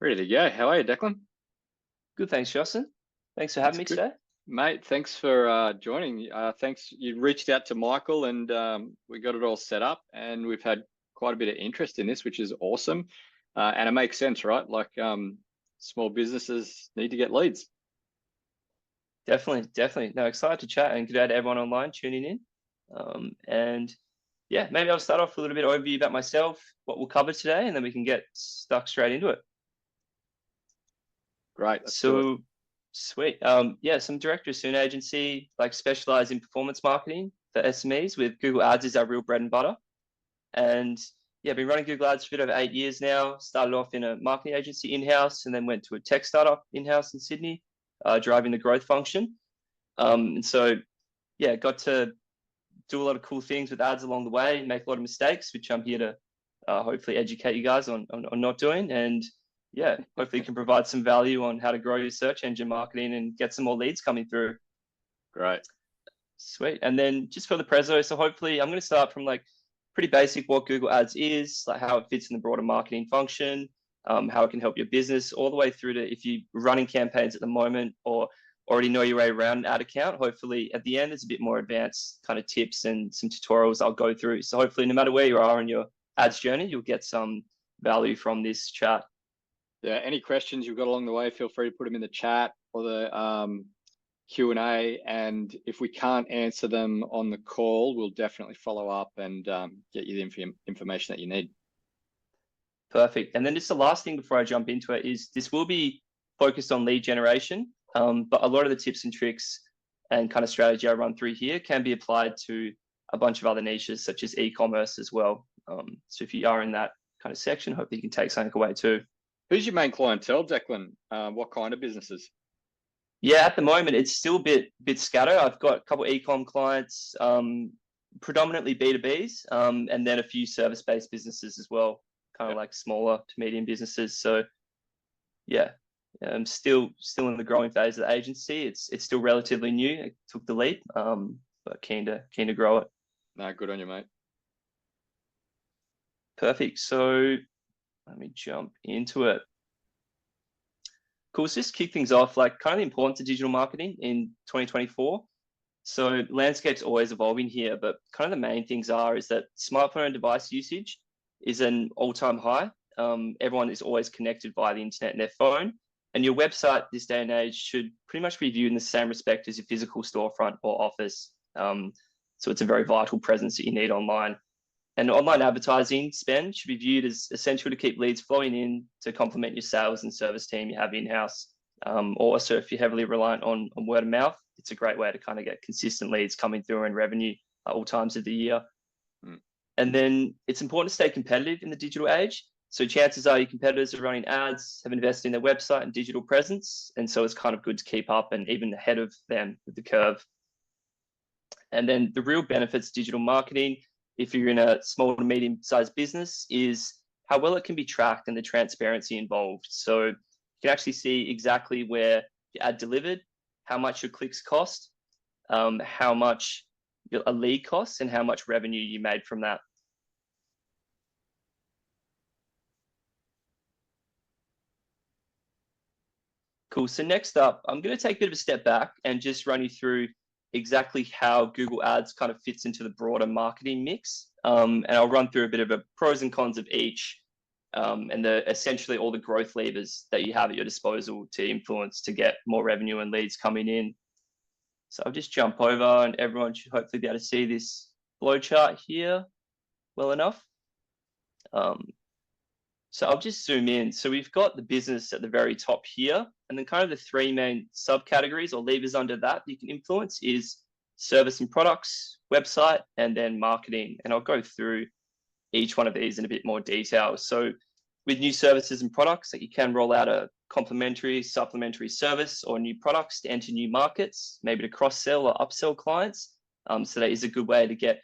Ready to go. How are you, Declan? Good, thanks, Justin. Thanks for having me Good. today. Mate, thanks for joining. Thanks. You reached out to Michael and we got it all set up, and we've had quite a bit of interest in this, which is awesome. And it makes sense, right? Like small businesses need to get leads. Definitely. No, excited to chat, and good day to everyone online tuning in. And yeah, maybe I'll start off with a little bit of overview about myself, what we'll cover today, and then we can get stuck straight into it. Great. Let's do it. Sweet. Yeah, so I'm director of Soone Agency, like specialize in performance marketing for SMEs with Google Ads is our real bread and butter. And yeah, been running Google Ads for a bit over 8 years now. Started off in a marketing agency in-house and then went to a tech startup in-house in Sydney, driving the growth function. And so, yeah, got to do a lot of cool things with ads along the way, make a lot of mistakes, which I'm here to hopefully educate you guys on not doing. And yeah, hopefully you can provide some value on how to grow your search engine marketing and get some more leads coming through. Great. Sweet. And then just for the preso, so hopefully I'm going to start from like pretty basic what Google Ads is, like how it fits in the broader marketing function, how it can help your business, all the way through to if you're running campaigns at the moment or already know your way around an ad account. Hopefully at the end, there's a bit more advanced kind of tips and some tutorials I'll go through. So hopefully no matter where you are in your ads journey, you'll get some value from this chat. Yeah, any questions you've got along the way, feel free to put them in the chat or the Q&A, and if we can't answer them on the call, we'll definitely follow up and get you the information that you need. Perfect. And then just the last thing before I jump into it is this will be focused on lead generation, but a lot of the tips and tricks and kind of strategy I run through here can be applied to a bunch of other niches such as e-commerce as well. So if you are in that kind of section, hopefully you can take something away too. Who's your main clientele, Declan? What kind of businesses? Yeah, at the moment it's still a bit scattered. I've got a couple of e-com clients, predominantly B2Bs, and then a few service-based businesses as well, kind of like smaller to medium businesses. So yeah, I'm still in the growing phase of the agency. It's still relatively new. It took the leap, but keen to grow it. No, good on you, mate. Perfect. So let me jump into it. Cool. So just kick things off, like kind of the importance of digital marketing in 2024. So landscape's always evolving here, but kind of the main things is that smartphone and device usage is an all-time high. Everyone is always connected via the internet and their phone. And your website this day and age should pretty much be viewed in the same respect as your physical storefront or office. So it's a very vital presence that you need online. And online advertising spend should be viewed as essential to keep leads flowing in to complement your sales and service team you have in-house. Also, if you're heavily reliant on word of mouth, it's a great way to kind of get consistent leads coming through and revenue at all times of the year. And then it's important to stay competitive in the digital age. So chances are your competitors are running ads, have invested in their website and digital presence. And so it's kind of good to keep up and even ahead of them with the curve. And then the real benefits of digital marketing, if you're in a small to medium sized business, is how well it can be tracked and the transparency involved. So you can actually see exactly where your ad delivered, how much your clicks cost, how much a lead costs, and how much revenue you made from that. Cool. So next up, I'm going to take a bit of a step back and just run you through exactly how Google Ads kind of fits into the broader marketing mix. And I'll run through a bit of a pros and cons of each, and essentially all the growth levers that you have at your disposal to influence to get more revenue and leads coming in. So I'll just jump over and everyone should hopefully be able to see this flowchart here well enough. So I'll just zoom in. So we've got the business at the very top here, and then kind of the three main subcategories or levers under that you can influence is service and products, website, and then marketing. And I'll go through each one of these in a bit more detail. So with new services and products, that you can roll out a complementary, supplementary service or new products to enter new markets, maybe to cross-sell or upsell clients. So that is a good way to get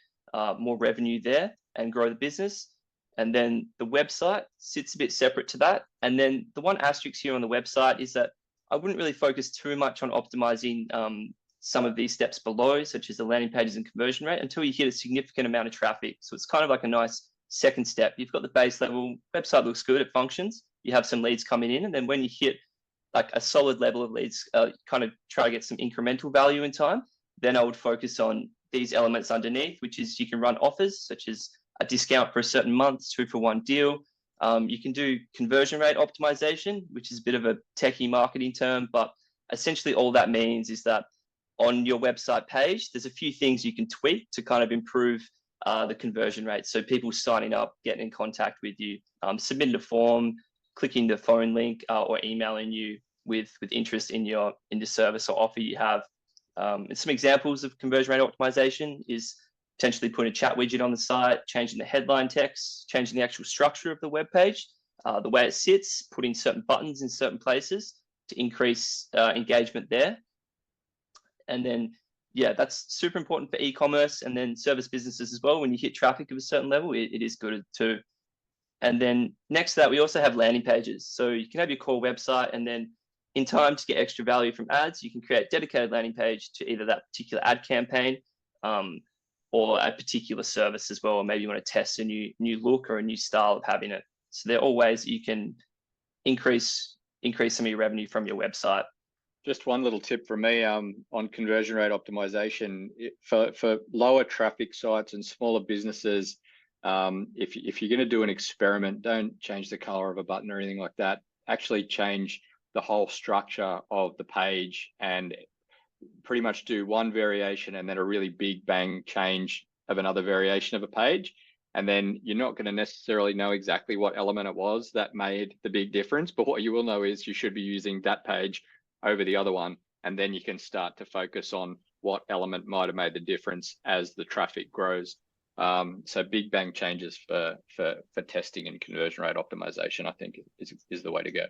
more revenue there and grow the business. And then the website sits a bit separate to that. And then the one asterisk here on the website is that I wouldn't really focus too much on optimizing some of these steps below, such as the landing pages and conversion rate, until you hit a significant amount of traffic. So it's kind of like a nice second step. You've got the base level, website looks good, it functions. you have some leads coming in, and then when you hit like a solid level of leads, kind of try to get some incremental value in time, then I would focus on these elements underneath, which is you can run offers such as a discount for a certain month, 2-for-1 deal. You can do conversion rate optimization, which is a bit of a techie marketing term, but essentially all that means is that on your website page, there's a few things you can tweak to kind of improve the conversion rate. So people signing up, getting in contact with you, submitting a form, clicking the phone link, or emailing you with interest in your service or offer you have. And some examples of conversion rate optimization is potentially putting a chat widget on the site, changing the headline text, changing the actual structure of the web page, the way it sits, putting certain buttons in certain places to increase engagement there. And then, yeah, that's super important for e-commerce and then service businesses as well. When you hit traffic of a certain level, it is good too. And then next to that, we also have landing pages. So you can have your core website, and then in time to get extra value from ads, you can create a dedicated landing page to either that particular ad campaign or a particular service as well. Or maybe you want to test a new look or a new style of having it. So there are all ways that you can increase some of your revenue from your website. Just one little tip from me on conversion rate optimization for lower traffic sites and smaller businesses. If you're going to do an experiment, don't change the color of a button or anything like that. Actually change the whole structure of the page and pretty much do one variation and then a really big bang change of another variation of a page. And then you're not going to necessarily know exactly what element it was that made the big difference. But what you will know is you should be using that page over the other one. And then you can start to focus on what element might have made the difference as the traffic grows. So big bang changes for testing and conversion rate optimization, I think is the way to go.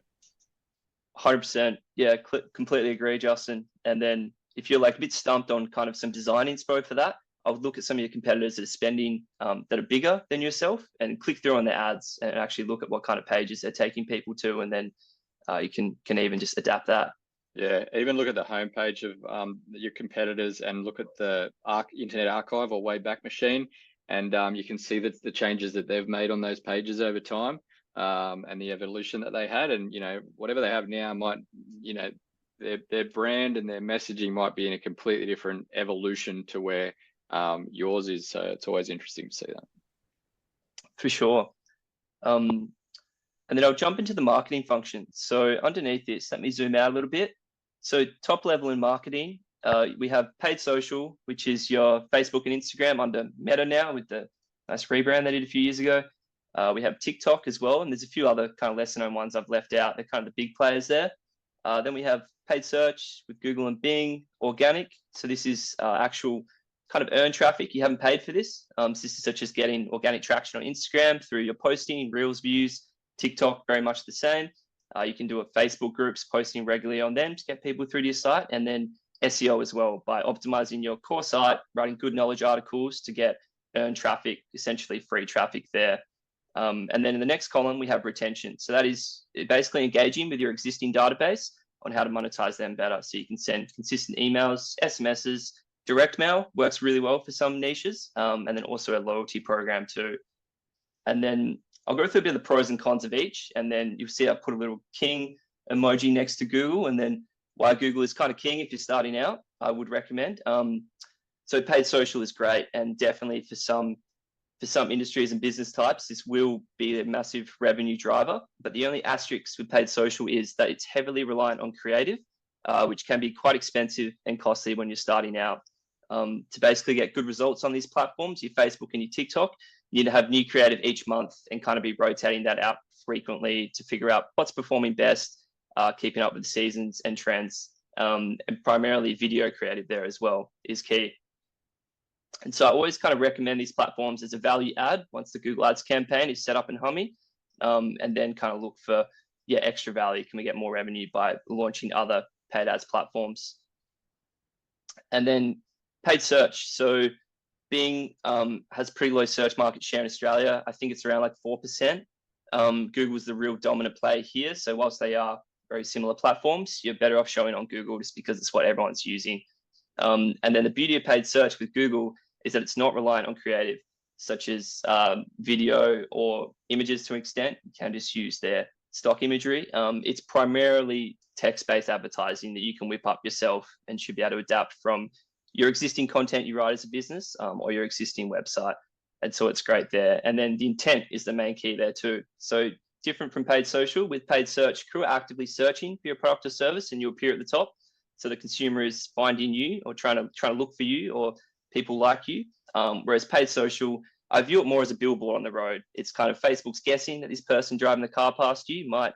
100%. Yeah, completely agree, Justin. And then if you're like a bit stumped on kind of some design inspo for that, I would look at some of your competitors that are spending that are bigger than yourself and click through on their ads and actually look at what kind of pages they're taking people to. And then you can even just adapt that. Yeah, even look at the homepage of your competitors and look at the Internet Archive or Wayback Machine. And you can see that the changes that they've made on those pages over time and the evolution that they had. And, whatever they have now might, their brand and their messaging might be in a completely different evolution to where yours is. So it's always interesting to see that. For sure. And then I'll jump into the marketing function. So underneath this, let me zoom out a little bit. So top level in marketing, we have paid social, which is your Facebook and Instagram under Meta now with the nice rebrand they did a few years ago. We have TikTok as well, and there's a few other kind of lesser known ones I've left out. They're kind of the big players there. Then we have paid search with Google and Bing, organic. So this is actual kind of earned traffic. You haven't paid for this. So this is such as getting organic traction on Instagram through your posting, Reels views. TikTok, very much the same. You can do it Facebook groups, posting regularly on them to get people through to your site. And then SEO as well, by optimizing your core site, writing good knowledge articles to get earned traffic, essentially free traffic there. And then in the next column, we have retention. So that is basically engaging with your existing database on how to monetize them better. So you can send consistent emails, SMSs, direct mail works really well for some niches. And then also a loyalty program too. And then I'll go through a bit of the pros and cons of each. And then you'll see I put a little king emoji next to Google, and then why Google is kind of king if you're starting out, I would recommend. So paid social is great, and definitely for some industries and business types, this will be a massive revenue driver. But the only asterisk with paid social is that it's heavily reliant on creative, which can be quite expensive and costly when you're starting out. To basically get good results on these platforms, your Facebook and your TikTok, you need to have new creative each month and kind of be rotating that out frequently to figure out what's performing best, keeping up with the seasons and trends, and primarily video creative there as well is key. And so I always kind of recommend these platforms as a value add once the Google Ads campaign is set up and humming, and then kind of look for, extra value. Can we get more revenue by launching other paid ads platforms? And then paid search. So Bing has pretty low search market share in Australia. I think it's around like 4%. Google's the real dominant play here. So whilst they are very similar platforms, you're better off showing on Google just because it's what everyone's using. And then the beauty of paid search with Google is that it's not reliant on creative, such as video or images to an extent. You can just use their stock imagery. It's primarily text-based advertising that you can whip up yourself and should be able to adapt from your existing content you write as a business, or your existing website. And so it's great there. And then the intent is the main key there too. So different from paid social, with paid search, crew are actively searching for your product or service and you appear at the top. So the consumer is finding you or trying to look for you or people like you. Whereas paid social, I view it more as a billboard on the road. It's kind of Facebook's guessing that this person driving the car past you might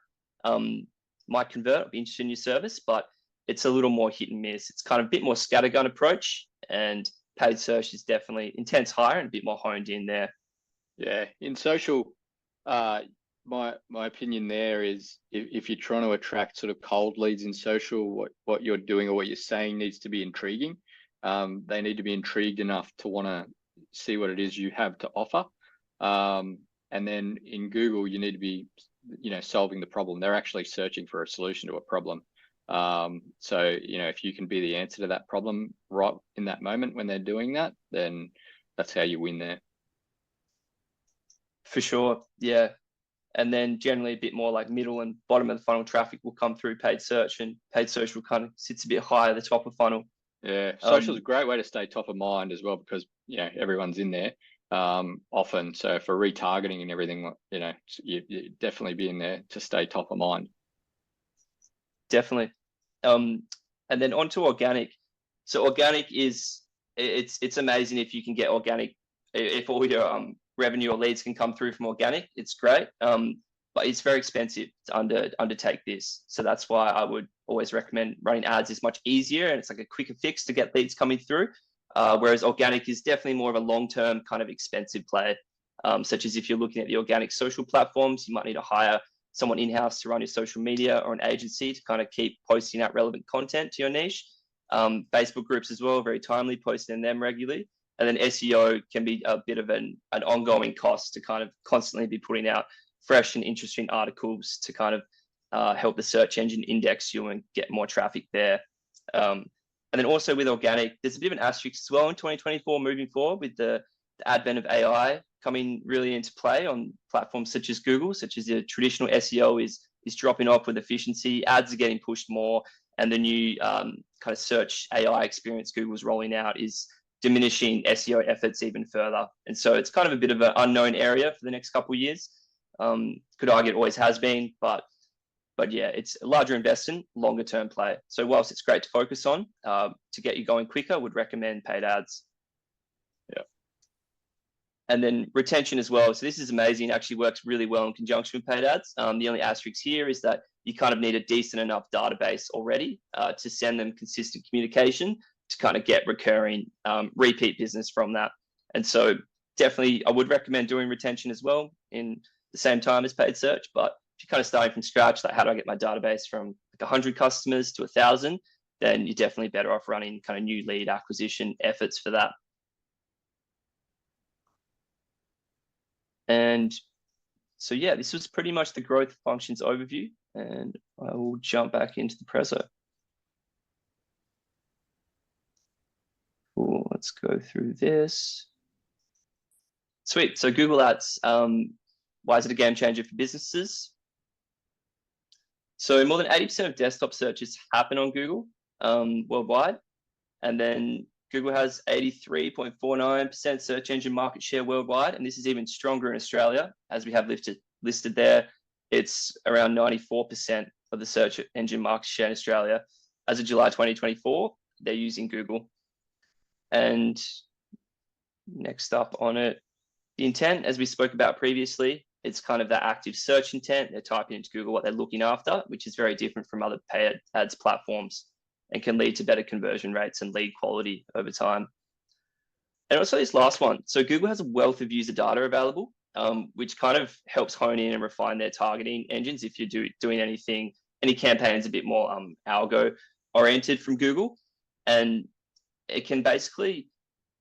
convert or be interested in your service, but it's a little more hit and miss. It's kind of a bit more scattergun approach, and paid search is definitely intent's higher and a bit more honed in there. Yeah, in social, my opinion there is if you're trying to attract sort of cold leads in social, what you're doing or what you're saying needs to be intriguing. They need to be intrigued enough to want to see what it is you have to offer. And then in Google, you need to be, solving the problem. They're actually searching for a solution to a problem. So, if you can be the answer to that problem right in that moment when they're doing that, then that's how you win there. For sure. Yeah. And then generally a bit more like middle and bottom of the funnel traffic will come through paid search, and paid social kind of sits a bit higher at the top of funnel. Yeah. Social is a great way to stay top of mind as well, because, everyone's in there often. So for retargeting and everything, you definitely be in there to stay top of mind. Definitely. And then onto organic. So organic is, it's amazing if you can get organic, if all your revenue or leads can come through from organic, it's great. But it's very expensive to undertake this. So that's why I would always recommend running ads is much easier, and it's like a quicker fix to get leads coming through. Whereas organic is definitely more of a long-term kind of expensive play, such as if you're looking at the organic social platforms, you might need to hire someone in-house to run your social media, or an agency to kind of keep posting out relevant content to your niche. Facebook groups as well, very timely, posting them regularly. And then SEO can be a bit of an ongoing cost to kind of constantly be putting out fresh and interesting articles to kind of help the search engine index you and get more traffic there. And then also with organic, there's a bit of an asterisk as well in 2024 moving forward, with the advent of AI coming really into play on platforms such as Google, such as the traditional SEO is dropping off with efficiency. Ads are getting pushed more, and the new kind of search AI experience Google's rolling out is diminishing SEO efforts even further. And so it's kind of a bit of an unknown area for the next couple of years. Could argue it always has been, but yeah, it's a larger investment, longer term play. So whilst it's great to focus on to get you going quicker, would recommend paid ads. Yeah. And then retention as well. So this is amazing. It actually works really well in conjunction with paid ads. The only asterisk here is that you kind of need a decent enough database already to send them consistent communication to kind of get recurring repeat business from that. And so definitely I would recommend doing retention as well in the same time as paid search. But if you're kind of starting from scratch, like how do I get my database from like 100 customers to 1,000, then you're definitely better off running kind of new lead acquisition efforts for that. And so, yeah, this was pretty much the growth functions overview, and I will jump back into the Prezzo. Cool, let's go through this. Sweet, so Google Ads, why is it a game changer for businesses? So more than 80% of desktop searches happen on Google worldwide. And then Google has 83.49% search engine market share worldwide. And this is even stronger in Australia, as we have listed there. It's around 94% of the search engine market share in Australia. As of July 2024, they're using Google. And next up on it, the intent, as we spoke about previously, it's kind of that active search intent. They're typing into Google what they're looking after, which is very different from other paid ads platforms, and can lead to better conversion rates and lead quality over time. And also this last one. So Google has a wealth of user data available, which kind of helps hone in and refine their targeting engines if you're doing any campaigns a bit more algo oriented from Google. And it can basically,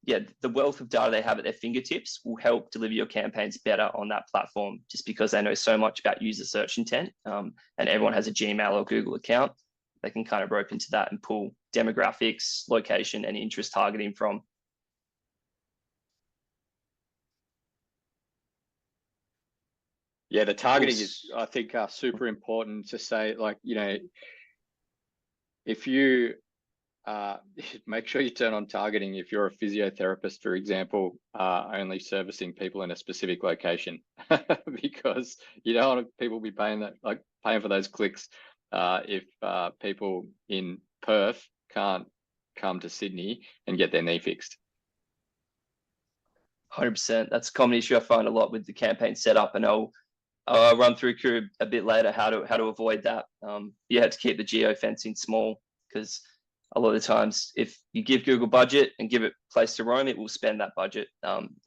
the wealth of data they have at their fingertips will help deliver your campaigns better on that platform, just because they know so much about user search intent, and everyone has a Gmail or Google account. They can kind of rope into that and pull demographics, location, and interest targeting from. Yeah, the targeting is, I think, super important to say, like, if you make sure you turn on targeting if you're a physiotherapist, for example, only servicing people in a specific location, because you don't want people be paying for those clicks if people in Perth can't come to Sydney and get their knee fixed. 100%. That's a common issue I find a lot with the campaign setup, and I'll run through a bit later how to avoid that. You have to keep the geofencing small, because a lot of the times, if you give Google budget and give it place to roam, it will spend that budget.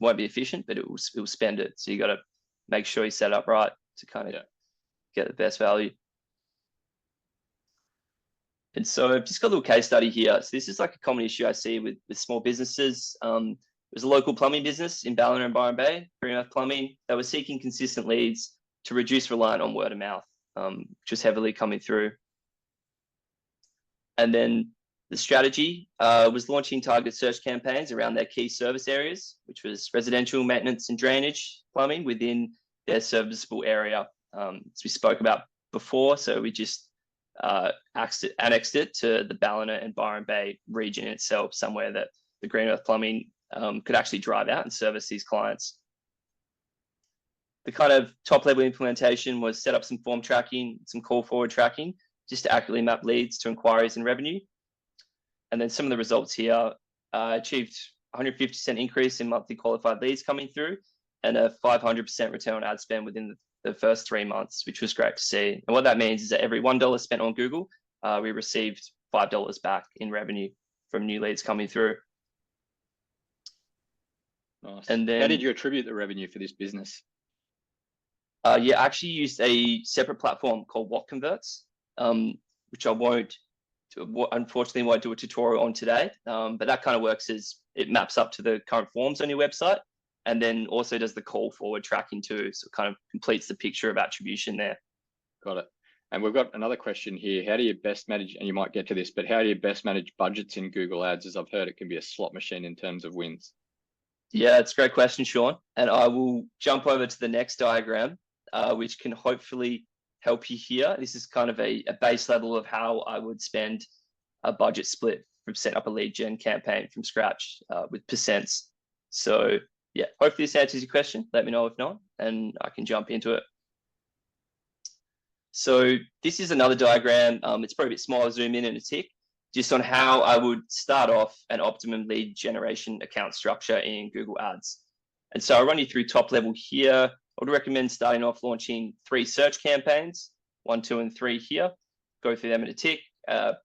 Won't be efficient, but it will spend it. So you got to make sure you set up right to kind of get the best value. And so I've just got a little case study here. So this is like a common issue I see with small businesses. There's a local plumbing business in Ballina and Byron Bay, Green Earth Plumbing. They were seeking consistent leads to reduce reliance on word of mouth, which was heavily coming through. And then the strategy was launching targeted search campaigns around their key service areas, which was residential, maintenance and drainage plumbing within their serviceable area. As we spoke about before, so we just annexed it to the Ballina and Byron Bay region itself, somewhere that the Green Earth Plumbing could actually drive out and service these clients. The kind of top level implementation was set up some form tracking, some call forward tracking, just to accurately map leads to inquiries and revenue. And then some of the results here achieved 150% increase in monthly qualified leads coming through, and a 500% return on ad spend within the first 3 months, which was great to see. And what that means is that every $1 spent on Google, we received $5 back in revenue from new leads coming through. Nice. And then, how did you attribute the revenue for this business? I actually used a separate platform called What Converts, which I unfortunately won't do a tutorial on today, but that kind of works as it maps up to the current forms on your website, and then also does the call forward tracking too, so it kind of completes the picture of attribution there. Got it. And we've got another question here. How do you best manage, and you might get to this, but how do you best manage budgets in Google Ads? As I've heard, it can be a slot machine in terms of wins. Yeah, it's a great question, Sean. And I will jump over to the next diagram, which can hopefully help you here. This is kind of a base level of how I would spend a budget split from setting up a lead gen campaign from scratch with percents. So yeah, hopefully this answers your question. Let me know if not, and I can jump into it. So this is another diagram. It's probably a bit smaller, zoom in and a tick, just on how I would start off an optimum lead generation account structure in Google Ads. And so I'll run you through top level here. I would recommend starting off launching 3 search campaigns, 1, 2, and 3 here. Go through them in a tick.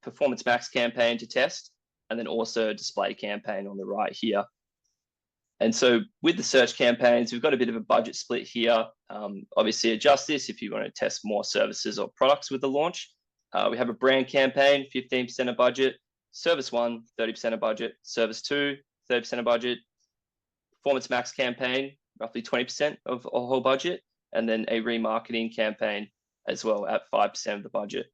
Performance max campaign to test, and then also a display campaign on the right here. And so with the search campaigns, we've got a bit of a budget split here. Obviously adjust this if you want to test more services or products with the launch. We have a brand campaign, 15% of budget, service 1, 30% of budget, service 2, 30% of budget, performance max campaign, roughly 20% of a whole budget, and then a remarketing campaign as well at 5% of the budget.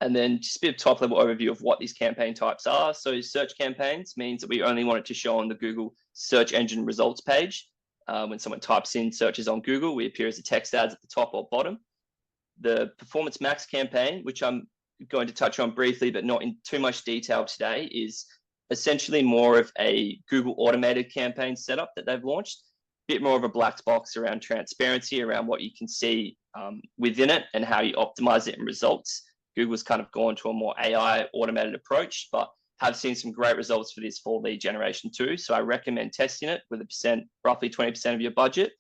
And then just a bit of top level overview of what these campaign types are. So search campaigns means that we only want it to show on the Google search engine results page. When someone types in searches on Google, we appear as a text ads at the top or bottom. The performance max campaign, which I'm going to touch on briefly, but not in too much detail today, is essentially more of a Google automated campaign setup that they've launched. A bit more of a black box around transparency, around what you can see within it and how you optimize it in results. Google's kind of gone to a more AI automated approach, but have seen some great results for this for lead generation too. So I recommend testing it with roughly 20% of your budget.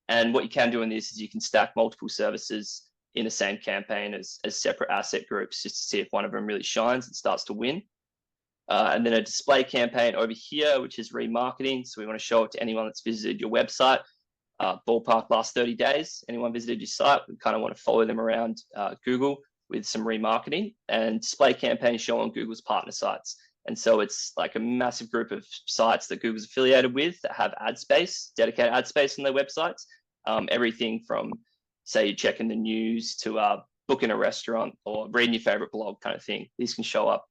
And what you can do in this is you can stack multiple services in the same campaign as separate asset groups, just to see if one of them really shines and starts to win. And then a display campaign over here, which is remarketing. So we want to show it to anyone that's visited your website. Ballpark last 30 days, anyone visited your site, we kind of want to follow them around Google with some remarketing, and display campaigns show on Google's partner sites. And so it's like a massive group of sites that Google's affiliated with that have ad space, dedicated ad space on their websites. Everything from, say, you're checking the news to booking a restaurant or reading your favorite blog kind of thing. These can show up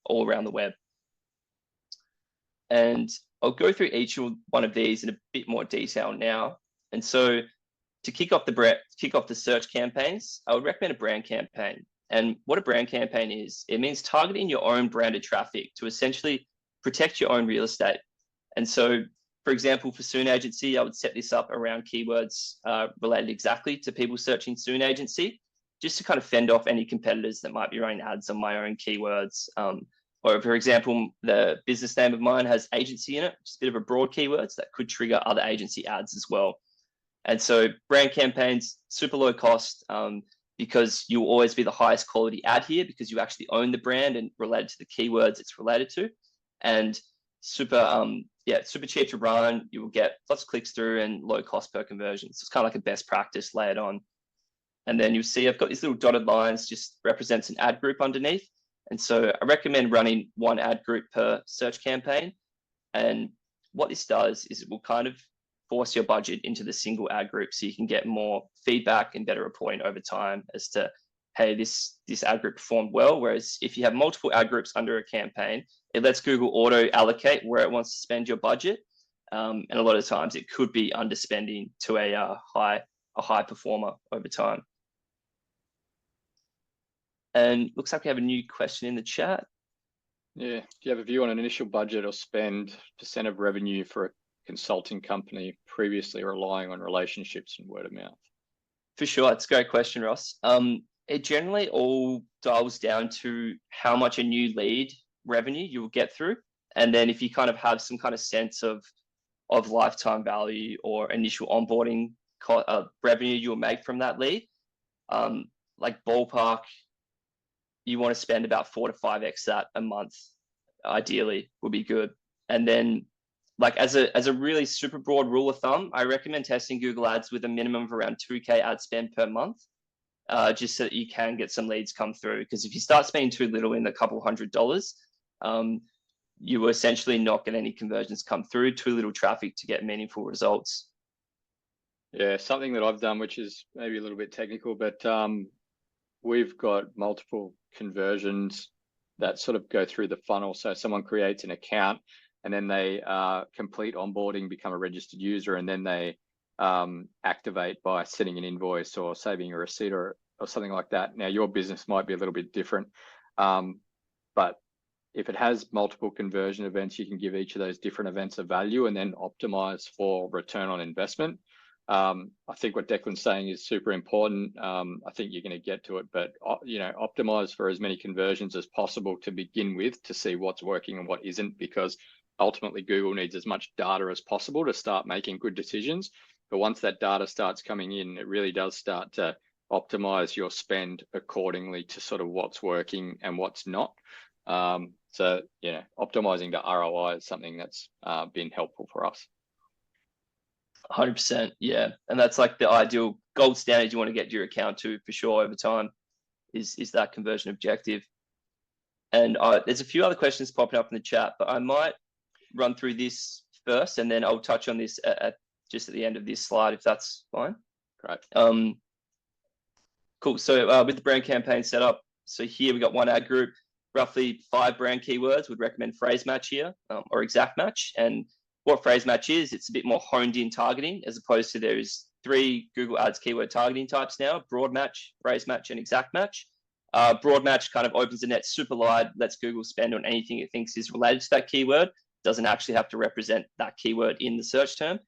all around the web. And I'll go through each one of these in a bit more detail now. And so to kick off the search campaigns, I would recommend a brand campaign. And what a brand campaign is, it means targeting your own branded traffic to essentially protect your own real estate. And so, for example, for Soone Agency, I would set this up around keywords related exactly to people searching Soone Agency, just to kind of fend off any competitors that might be running ads on my own keywords. Or for example, the business name of mine has agency in it, which is a bit of a broad keywords that could trigger other agency ads as well. And so brand campaigns, super low cost, because you'll always be the highest quality ad here because you actually own the brand and related to the keywords it's related to. And super cheap to run. You will get lots of clicks through and low cost per conversion. So it's kind of like a best practice layered on. And then you'll see I've got these little dotted lines, just represents an ad group underneath. And so I recommend running one ad group per search campaign. And what this does is it will kind of force your budget into the single ad group so you can get more feedback and better reporting over time as to, hey, this ad group performed well. Whereas if you have multiple ad groups under a campaign, it lets Google auto allocate where it wants to spend your budget. And a lot of times it could be underspending to a high performer over time. And looks like we have a new question in the chat. Yeah. Do you have a view on an initial budget or spend % of revenue for a consulting company previously relying on relationships and word of mouth? For sure. It's a great question, Ross. It generally all dials down to how much a new lead revenue you will get through. And then if you kind of have some kind of sense of lifetime value or initial onboarding revenue you'll make from that lead, like ballpark, you want to spend about 4 to 5x that a month, ideally, would be good. And then like as a really super broad rule of thumb, I recommend testing Google Ads with a minimum of around 2K ad spend per month, just so that you can get some leads come through. Because if you start spending too little in a couple $100, you will essentially not get any conversions come through, too little traffic to get meaningful results. Yeah, something that I've done, which is maybe a little bit technical, but we've got multiple conversions that sort of go through the funnel. So someone creates an account and then they complete onboarding, become a registered user, and then they activate by sending an invoice or saving a receipt or something like that. Now, your business might be a little bit different, but if it has multiple conversion events, you can give each of those different events a value and then optimize for return on investment. I think what Declan's saying is super important. I think you're going to get to it, but optimize for as many conversions as possible to begin with to see what's working and what isn't, because ultimately Google needs as much data as possible to start making good decisions. But once that data starts coming in, it really does start to optimize your spend accordingly to sort of what's working and what's not. So optimizing to ROI is something that's been helpful for us. 100%, yeah. And that's like the ideal gold standard you want to get your account to for sure over time is that conversion objective. And there's a few other questions popping up in the chat, but I might run through this first and then I'll touch on this just at the end of this slide, if that's fine. Great. Cool. So with the brand campaign set up, so here we got one ad group, roughly 5 brand keywords. Would recommend phrase match here or exact match. And what phrase match is, it's a bit more honed in targeting as opposed to there's 3 Google Ads keyword targeting types now: broad match, phrase match, and exact match. Broad match kind of opens the net super wide, lets Google spend on anything it thinks is related to that keyword, doesn't actually have to represent that keyword in the search term.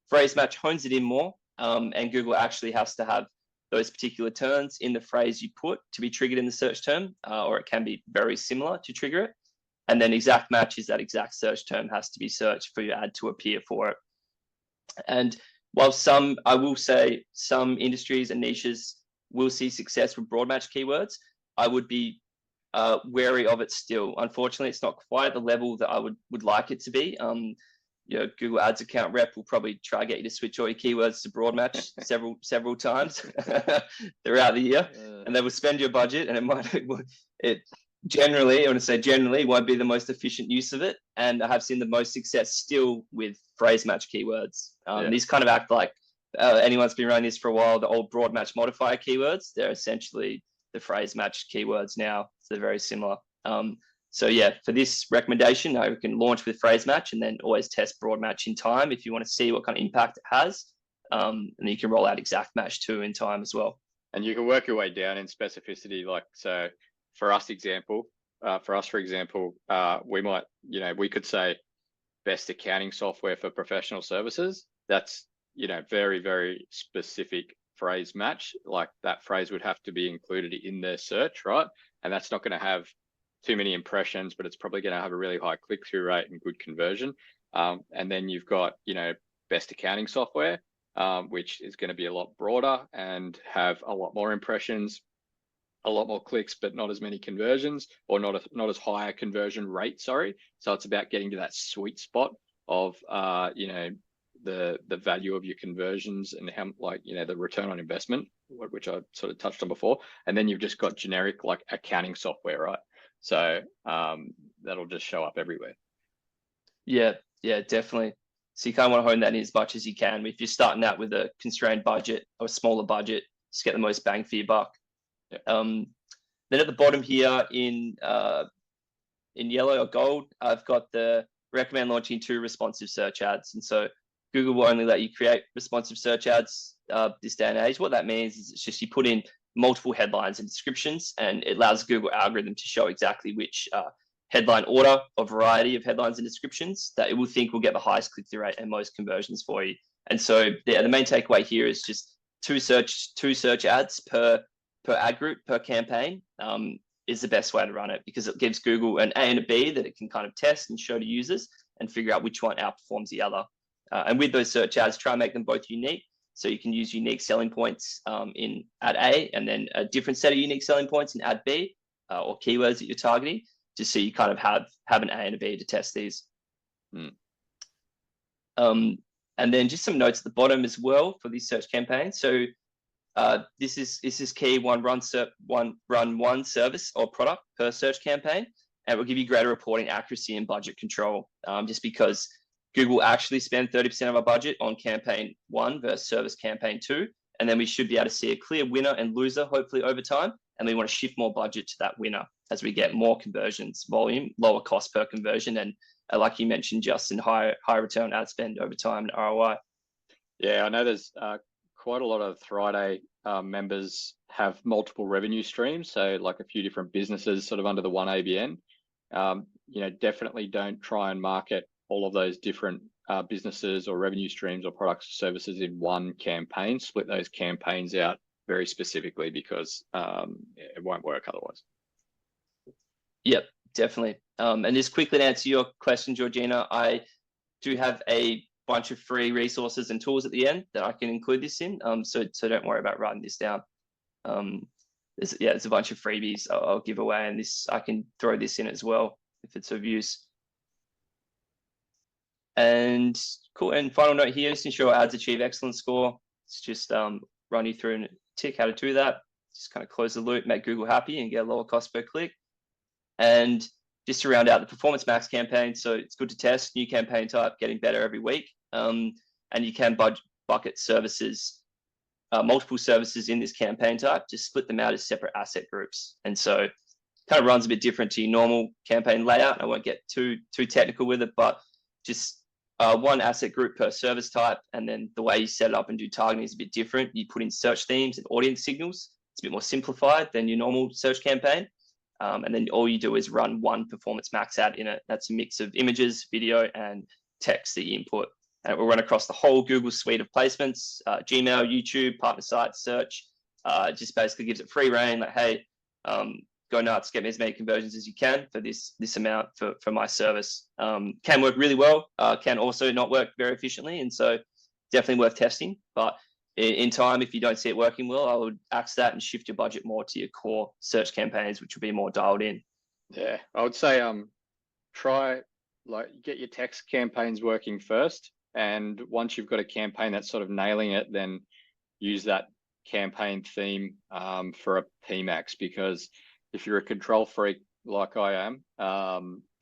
Phrase match hones it in more, and Google actually has to have those particular terms in the phrase you put to be triggered in the search term, or it can be very similar to trigger it. And then exact match is that exact search term has to be searched for your ad to appear for it. And while I will say some industries and niches will see success with broad match keywords, I would be wary of it still. Unfortunately, it's not quite at the level that I would like it to be. Google Ads account rep will probably try to get you to switch all your keywords to broad match several times throughout the year, and they will spend your budget, and it generally, I want to say generally, won't be the most efficient use of it. And I have seen the most success still with phrase match keywords. These kind of act like anyone's been running this for a while. The old broad match modifier keywords, they're essentially the phrase match keywords now. So they're very similar. So yeah, for this recommendation, I can launch with phrase match and then always test broad match in time if you want to see what kind of impact it has. And then you can roll out exact match too in time as well. And you can work your way down in specificity. Like, so for us, for example, we might, we could say best accounting software for professional services. That's, very, very specific phrase match. Like that phrase would have to be included in their search, right? And that's not going to have too many impressions, but it's probably going to have a really high click-through rate and good conversion. And then you've got, best accounting software, which is going to be a lot broader and have a lot more impressions, a lot more clicks, but not as many conversions, or not as high a conversion rate. Sorry. So it's about getting to that sweet spot of, the value of your conversions and how, the return on investment, which I sort of touched on before. And then you've just got generic like accounting software, right? So that'll just show up everywhere. Yeah, definitely. So you kind of want to hone that in as much as you can. If you're starting out with a constrained budget or a smaller budget, just get the most bang for your buck. Yeah. Then at the bottom here in yellow or gold, I've got the recommend launching 2 responsive search ads. And so Google will only let you create responsive search ads this day and age. What that means is it's just you put in multiple headlines and descriptions, and it allows Google algorithm to show exactly which headline order or variety of headlines and descriptions that it will think will get the highest click-through rate and most conversions for you. And so the main takeaway here is just two search ads per ad group, per campaign, is the best way to run it, because it gives Google an A and a B that it can kind of test and show to users and figure out which one outperforms the other. And with those search ads, try and make them both unique. So you can use unique selling points in ad A, and then a different set of unique selling points in ad B, or keywords that you're targeting, just so you kind of have an A and a B to test these. And then just some notes at the bottom as well for these search campaigns. So this is key. Run one service or product per search campaign, and it will give you greater reporting accuracy and budget control. Just because Google actually spend 30% of our budget on campaign 1 versus service campaign 2, and then we should be able to see a clear winner and loser hopefully over time. And we want to shift more budget to that winner as we get more conversions, volume, lower cost per conversion, and like you mentioned, Justin, high return ad spend over time and ROI. Yeah, I know there's quite a lot of Thriday members have multiple revenue streams. So like a few different businesses sort of under the one ABN. Definitely don't try and market all of those different businesses or revenue streams or products or services in one campaign. Split those campaigns out very specifically, because it won't work otherwise. Yep, definitely. And just quickly to answer your question, Georgina, I do have a bunch of free resources and tools at the end that I can include this in. So don't worry about writing this down. There's a bunch of freebies I'll give away, and I can throw this in as well if it's of use. And cool. And final note here is to ensure ads achieve excellent score. It's just run you through and tick how to do that. Just kind of close the loop, make Google happy, and get a lower cost per click. And just to round out the Performance Max campaign, so it's good to test new campaign type, getting better every week. And you can bucket services, multiple services in this campaign type, just split them out as separate asset groups. And so it kind of runs a bit different to your normal campaign layout. I won't get too technical with it, but just one asset group per service type. And then the way you set it up and do targeting is a bit different. You put in search themes and audience signals. It's a bit more simplified than your normal search campaign. And then all you do is run one Performance Max ad in it. That's a mix of images, video, and text that you input. And it will run across the whole Google suite of placements, Gmail, YouTube, partner sites, search. Just basically gives it free reign, like, hey, go nuts, get me as many conversions as you can for this amount for my service. Can work really well, can also not work very efficiently. And so definitely worth testing. But in time, if you don't see it working well, I would axe that and shift your budget more to your core search campaigns, which will be more dialed in. Yeah, I would say try, get your text campaigns working first. And once you've got a campaign that's sort of nailing it, then use that campaign theme for a PMax, because if you're a control freak like I am,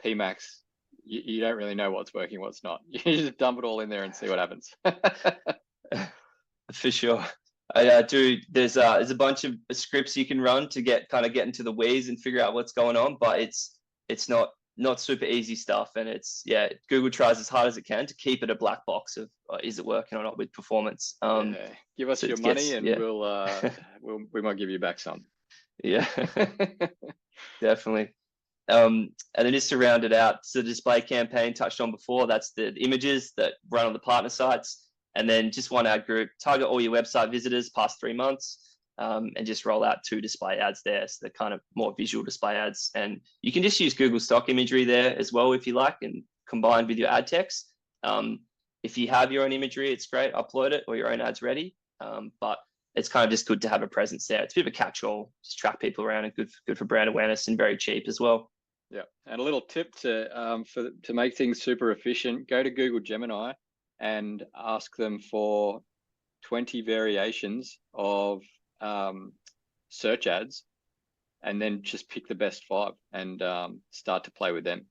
PMax, you don't really know what's working, what's not. You just dump it all in there and see what happens. For sure. I do. There's a bunch of scripts you can run to get into the weeds and figure out what's going on, but it's not not super easy stuff. And it's, yeah, Google tries as hard as it can to keep it a black box of is it working or not with performance. Give us so your it money gets- and yeah. we might give you back some. Yeah, definitely. And then just to round it out, so the display campaign touched on before, that's the images that run on the partner sites. And then just one ad group, target all your website visitors past 3 months, and just roll out 2 display ads there. So they're kind of more visual display ads. And you can just use Google stock imagery there as well if you like, and combined with your ad text. If you have your own imagery, it's great, upload it, or your own ads ready. But it's kind of just good to have a presence there. It's a bit of a catch-all, just track people around, and good for brand awareness, and very cheap as well. Yeah, and a little tip to make things super efficient: go to Google Gemini and ask them for 20 variations of search ads, and then just pick the best 5 and start to play with them.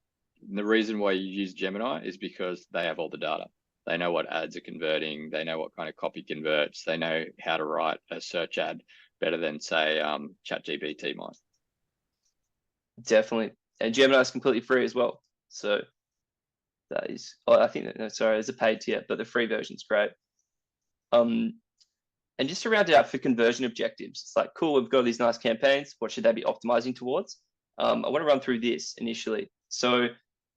And the reason why you use Gemini is because they have all the data. They know what ads are converting. They know what kind of copy converts. They know how to write a search ad better than, say, ChatGPT might. Definitely. And Gemini is completely free as well. So that is, I think that, no, sorry, there's a paid tier, but the free version's great. And just to round it out for conversion objectives, it's like, cool, we've got these nice campaigns. What should they be optimizing towards? I want to run through this initially. So